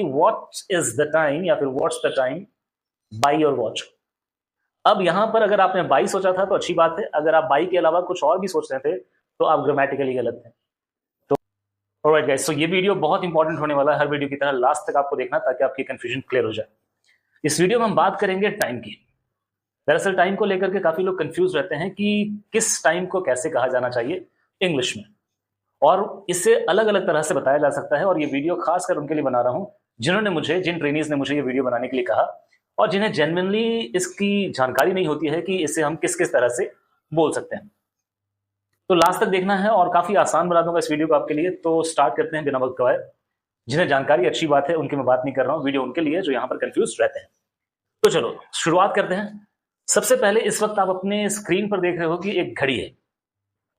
What is the time या फिर what's the time by your watch. अब यहां पर अगर आपने बाई सोचा था तो अच्छी बात है, अगर आप बाई के अलावा कुछ और भी सोच रहे थे तो आप ग्रामेटिकली गलत थे। तो ऑलराइट गाइस, सो ये वीडियो बहुत इंपॉर्टेंट होने वाला है, हर वीडियो की तरह लास्ट तक आपको देखना ताकि आपकी कंफ्यूजन क्लियर हो जाए। इस वीडियो में हम बात करेंगे टाइम की। दरअसल टाइम को लेकर के काफी लोग कंफ्यूज रहते हैं कि किस टाइम को कैसे कहा जाना चाहिए इंग्लिश में, और इसे अलग अलग तरह से बताया जा सकता है। और ये वीडियो खासकर उनके लिए बना रहा हूं जिन ट्रेनीज ने मुझे ये वीडियो बनाने के लिए कहा और जिन्हें जेन्युइनली इसकी जानकारी नहीं होती है कि इसे हम किस किस तरह से बोल सकते हैं। तो लास्ट तक देखना है और काफी आसान बना दूंगा इस वीडियो को आपके लिए। तो स्टार्ट करते हैं बिना वक्त गवाए। जिन्हें जानकारी अच्छी बात है उनकी मैं बात नहीं कर रहा हूँ, वीडियो उनके लिए जो यहाँ पर कंफ्यूज रहते हैं। तो चलो शुरुआत करते हैं। सबसे पहले इस वक्त आप अपने स्क्रीन पर देख रहे हो कि एक घड़ी है,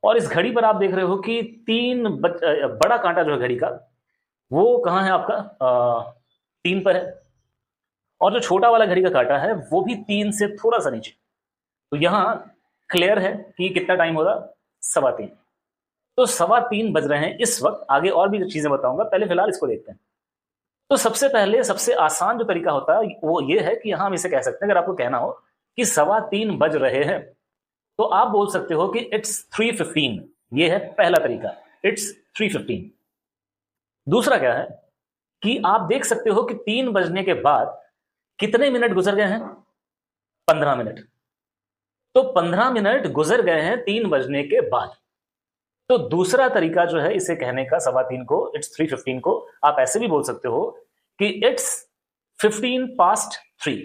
और इस घड़ी पर आप देख रहे हो कि बड़ा कांटा जो है घड़ी का वो कहाँ है आपका 3 पर है, और जो छोटा वाला घड़ी का कांटा है वो भी 3 से थोड़ा सा नीचे। तो यहाँ क्लियर है कि कितना टाइम हो रहा, 3:15। तो 3:15 बज रहे हैं इस वक्त। आगे और भी चीजें बताऊंगा, पहले फिलहाल इसको देखते हैं। तो सबसे पहले सबसे आसान जो तरीका होता है वो ये है कि यहाँ हम इसे कह सकते हैं, अगर आपको कहना हो कि 3:15 बज रहे हैं तो आप बोल सकते हो कि इट्स 3:15। ये है पहला तरीका, इट्स 3:15। दूसरा क्या है कि आप देख सकते हो कि 3 बजने के बाद कितने मिनट गुजर गए हैं, 15 मिनट। तो 15 मिनट गुजर गए हैं 3 बजने के बाद। तो दूसरा तरीका जो है इसे कहने का 3:15 को, इट्स 3:15 को, आप ऐसे भी बोल सकते हो कि इट्स 15 past 3।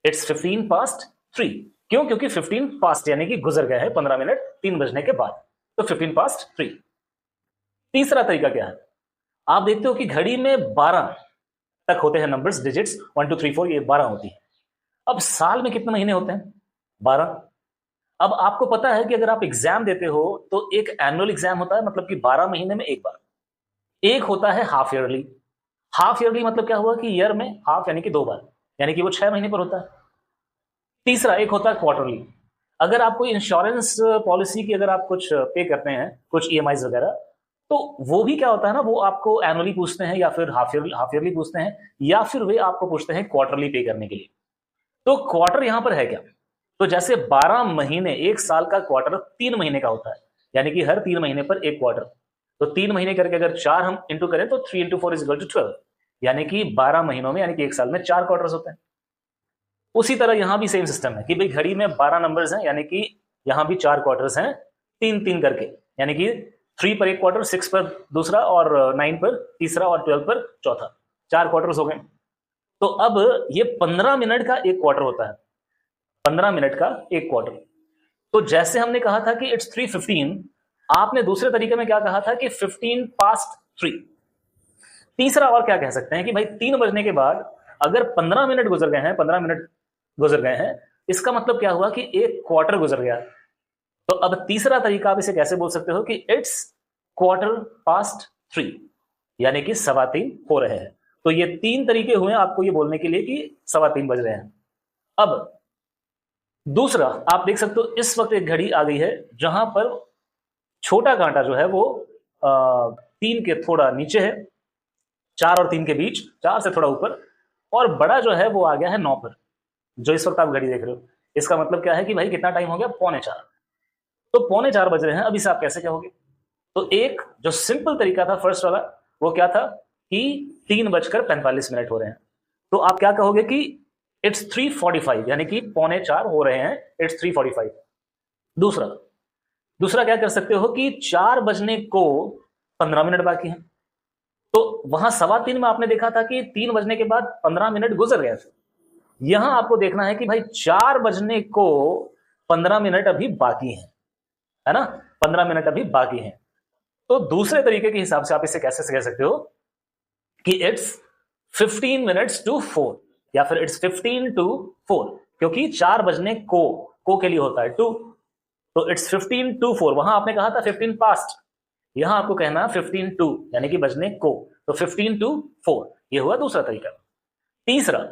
It's 15 past 3। क्यों? क्योंकि 15 पास्ट यानी कि गुजर गए हैं 15 मिनट 3 बजने के बाद, तो 15 past 3। तीसरा तरीका क्या है, आप देखते हो कि घड़ी में 12 तक होते हैं नंबर्स, डिजिट्स 1 2 3 4, ये 12 होती है। अब साल में कितने महीने होते हैं, 12। अब आपको पता है कि अगर आप एग्जाम देते हो तो एक एनुअल एग्जाम होता है, मतलब कि 12 महीने में एक बार। एक होता है हाफ ईयरली। हाफ ईयरली मतलब क्या हुआ कि ईयर में हाफ यानी कि 2 बार, यानी कि वो 6 महीने पर होता है। तीसरा एक होता है क्वार्टरली। अगर आप कोई इंश्योरेंस पॉलिसी की अगर आप कुछ पे करते हैं, कुछ ईएमआई वगैरह, तो वो भी क्या होता है ना, वो आपको एनुअली पूछते हैं या फिर हाफ ईयरली पूछते हैं, या फिर वे आपको पूछते हैं क्वार्टरली पे करने के लिए। तो क्वार्टर यहां पर है क्या, तो जैसे 12 महीने, एक साल का क्वार्टर 3 महीने का होता है, यानी कि हर 3 महीने पर एक क्वार्टर। तो 3 महीने करके अगर 4 हम इंटू करें तो 3 × 4 = 12, यानी कि 12 महीनों में, यानी कि एक साल में 4 क्वार्टर्स होते हैं। उसी तरह यहां भी सेम सिस्टम है कि भाई घड़ी में 12 नंबर्स हैं, यानी कि यहां भी 4 क्वार्टर्स हैं, 3-3 करके, यानी कि 3 पर एक क्वार्टर, 6 पर दूसरा, और 9 पर तीसरा, और 12 पर चौथा। 4 क्वार्टर्स हो गए। तो अब ये 15 मिनट का एक क्वार्टर होता है, 15 मिनट का एक क्वार्टर। तो जैसे हमने कहा था कि इट्स 3:15, आपने दूसरे तरीके में क्या कहा था कि 15 past 3। तीसरा और क्या कह सकते हैं कि भाई 3 बजने के बाद अगर 15 मिनट गुजर गए हैं, 15 मिनट गुजर गए हैं, इसका मतलब क्या हुआ कि एक क्वार्टर गुजर गया। तो अब तीसरा तरीका आप इसे कैसे बोल सकते हो कि इट्स 1/4 past 3, यानी कि 3:15 हो रहे हैं। तो ये 3 तरीके हुए आपको ये बोलने के लिए कि 3:15 बज रहे हैं। अब दूसरा आप देख सकते हो, इस वक्त एक घड़ी आ गई है जहां पर छोटा कांटा जो है वो 3 के थोड़ा नीचे है, 4 और 3 के बीच, 4 से थोड़ा ऊपर, और बड़ा जो है वो आ गया है 9 पर, जो इस वक्त आप घड़ी देख रहे हो। इसका मतलब क्या है कि भाई कितना टाइम हो गया, 3:45। तो 3:45 बज रहे हैं। अब इसे आप कैसे कहोगे, तो एक जो सिंपल तरीका था फर्स्ट वाला, वो क्या था कि 3:45 हो रहे हैं। तो आप क्या कहोगे कि इट्स 3:45, यानी कि 3:45 हो रहे हैं, इट्स 3:45। दूसरा क्या कर सकते हो कि 4 बजने को 15 मिनट बाकी हैं। तो वहां 3:15 में आपने देखा था कि 3 बजने के बाद 15 मिनट गुजर गए थे। यहां आपको देखना है कि भाई 4 बजने को 15 मिनट अभी बाकी है ना, 15 मिनट अभी बाकी हैं। तो दूसरे तरीके के हिसाब से आप इसे कैसे कह सकते हो कि इट्स 15 minutes to 4, या फिर इट्स 15 to 4, क्योंकि 4 बजने को के लिए होता है 2। तो इट्स 15 to 4। वहां आपने कहा था 15 past, यहां आपको कहना 15 to, यानी कि बजने को। तो 15 to 4, ये हुआ दूसरा तरीका। तीसरा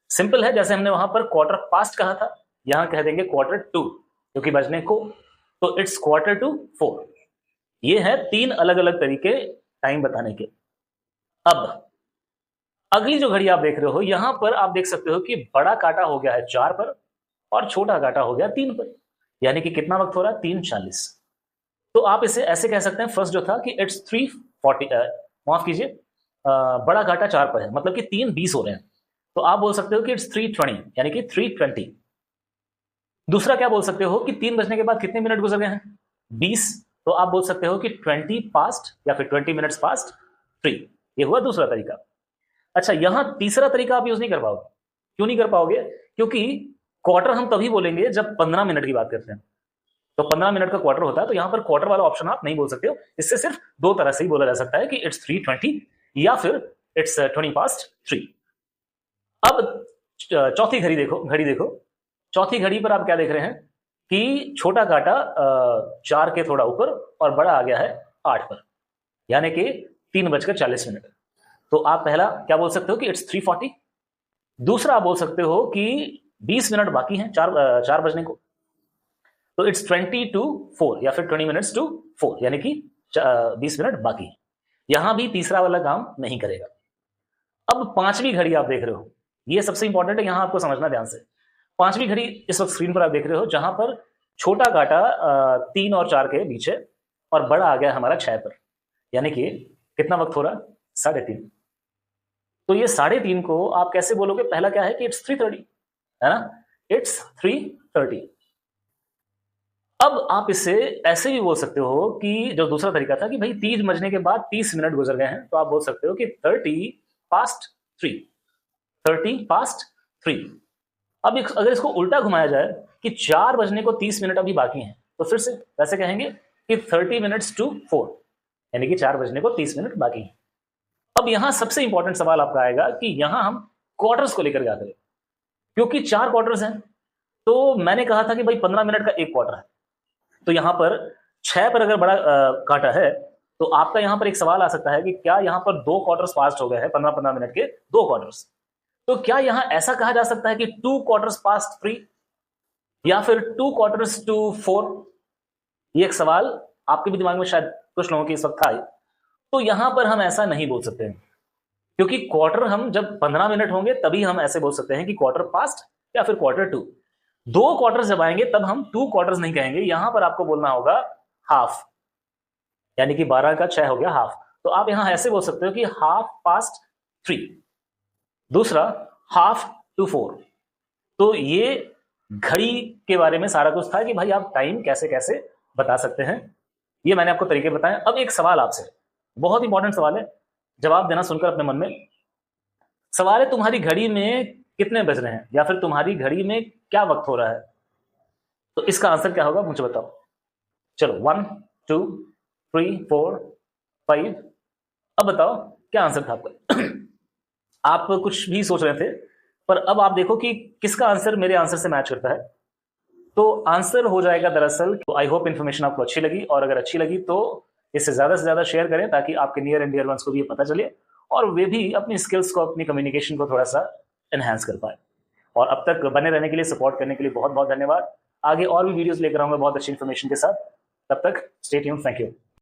सिंपल है, जैसे हमने वहां पर क्वार्टर पास्ट कहा था, यहां कह देंगे क्वार्टर टू, क्योंकि बजने को। तो इट्स 4:45। ये है 3 अलग अलग तरीके टाइम बताने के। अब अगली जो घड़ी आप देख रहे हो यहां पर आप देख सकते हो कि बड़ा कांटा हो गया है 4 पर और छोटा कांटा हो गया 3 पर, यानी कि कितना वक्त हो रहा है 3:40। तो आप इसे ऐसे कह सकते हैं, फर्स्ट जो था कि इट्स 3:40, माफ कीजिए, बड़ा कांटा 4 पर है, मतलब कि 3:20 हो रहे हैं, तो आप बोल सकते हो कि इट्स 3:20, यानी कि 3:20। दूसरा क्या बोल सकते हो कि 3 बजने के बाद कितने मिनट गुजर गए हैं 20, तो आप बोल सकते हो कि 20 पास्ट या फिर 20 मिनट्स पास्ट 3। ये हुआ दूसरा तरीका। अच्छा, यहां तीसरा तरीका आप यूज नहीं कर पाओगे। क्यों नहीं कर पाओगे? क्योंकि क्वार्टर हम तभी बोलेंगे जब 15 मिनट की बात करते हैं, तो 15 मिनट का क्वार्टर होता है, तो यहां पर क्वार्टर वाला ऑप्शन आप नहीं बोल सकते हो। इससे सिर्फ दो तरह से ही बोला जा सकता है कि इट्स 3:20 या फिर इट्स 20 पास्ट 3। अब चौथी घड़ी देखो। चौथी घड़ी पर आप क्या देख रहे हैं कि छोटा कांटा 4 के थोड़ा ऊपर और बड़ा आ गया है 8 पर, यानी कि 3:40। तो आप पहला क्या बोल सकते हो कि इट्स 3:40। दूसरा आप बोल सकते हो कि 20 मिनट बाकी हैं 4 बजने को, तो इट्स 20 to 4 या फिर 20 मिनट्स to 4, यानी कि 20 मिनट बाकी है। यहां भी तीसरा वाला काम नहीं करेगा। अब पांचवी घड़ी आप देख रहे हो, ये सबसे इंपॉर्टेंट है, यहां आपको समझना ध्यान से। पांचवी घड़ी इस वक्त स्क्रीन पर आप देख रहे हो, जहां पर छोटा कांटा 3 और 4 के बीच है और बड़ा आ गया हमारा 6 पर, यानी कि कितना वक्त हो रहा है 3:30। तो ये 3:30 को आप कैसे बोलोगे? पहला क्या है कि इट्स 3:30, है ना, इट्स 3:30। अब आप इसे ऐसे भी बोल सकते हो कि जो दूसरा तरीका था कि भाई 30 बजने के बाद 30 मिनट गुजर गए हैं, तो आप बोल सकते हो कि 30 पास्ट 3, 30 पास्ट 3। अब अगर इसको उल्टा घुमाया जाए कि 4 बजने को 30 मिनट अभी बाकी हैं, तो फिर से वैसे कहेंगे कि 30 मिनट्स to 4, यानी कि 4 बजने को 30 मिनट बाकी हैं। अब यहां सबसे इंपॉर्टेंट सवाल आपका आएगा कि यहां हम क्वार्टर्स को लेकर क्या करें, क्योंकि 4 क्वार्टर्स हैं। तो मैंने कहा था कि भाई 15 मिनट का एक क्वार्टर है, तो यहां पर 6 पर अगर बड़ा कांटा है, तो आपका यहां पर एक सवाल आ सकता है कि क्या यहां पर 2 क्वार्टर्स पास्ट हो गए हैं 15-15 मिनट के 2 क्वार्टर्स, तो क्या यहां ऐसा कहा जा सकता है कि 2 क्वार्टर्स पास्ट 3 या फिर 2 क्वार्टर्स to 4? ये एक सवाल आपके भी दिमाग में शायद कुछ लोगों के इस वक्त आए। तो यहां पर हम ऐसा नहीं बोल सकते हैं, क्योंकि क्वार्टर हम जब 15 मिनट होंगे तभी हम ऐसे बोल सकते हैं कि क्वार्टर पास्ट या फिर क्वार्टर 2। 2 क्वार्टर्स जब आएंगे तब हम 2 क्वार्टर्स नहीं कहेंगे, यहां पर आपको बोलना होगा हाफ, यानी कि 12 का 6 हो गया हाफ। तो आप यहां ऐसे बोल सकते हो कि हाफ पास्ट 3। दूसरा हाफ टू 4। तो ये घड़ी के बारे में सारा कुछ था कि भाई आप टाइम कैसे कैसे बता सकते हैं, ये मैंने आपको तरीके बताए। अब एक सवाल आपसे, बहुत इंपॉर्टेंट सवाल है, जवाब देना सुनकर अपने मन में। सवाल है तुम्हारी घड़ी में कितने बज रहे हैं, या फिर तुम्हारी घड़ी में क्या वक्त हो रहा है, तो इसका आंसर क्या होगा मुझे बताओ। चलो 1 2 3 4 5, अब बताओ क्या आंसर था आपका। आप कुछ भी सोच रहे थे, पर अब आप देखो कि किसका आंसर मेरे आंसर से मैच करता है। तो आंसर हो जाएगा दरअसल, तो आई होप इन्फॉर्मेशन आपको अच्छी लगी, और अगर अच्छी लगी तो इसे ज्यादा से ज्यादा शेयर करें ताकि आपके नियर एंड डियर वंस को भी ये पता चले और वे भी अपनी स्किल्स को, अपनी कम्युनिकेशन को थोड़ा सा एनहांस कर पाए। और अब तक बने रहने के लिए, सपोर्ट करने के लिए बहुत बहुत धन्यवाद। आगे और भी वीडियोस लेकर आऊंगा बहुत अच्छी इन्फॉर्मेशन के साथ। तब तक स्टे ट्यून्ड, थैंक यू।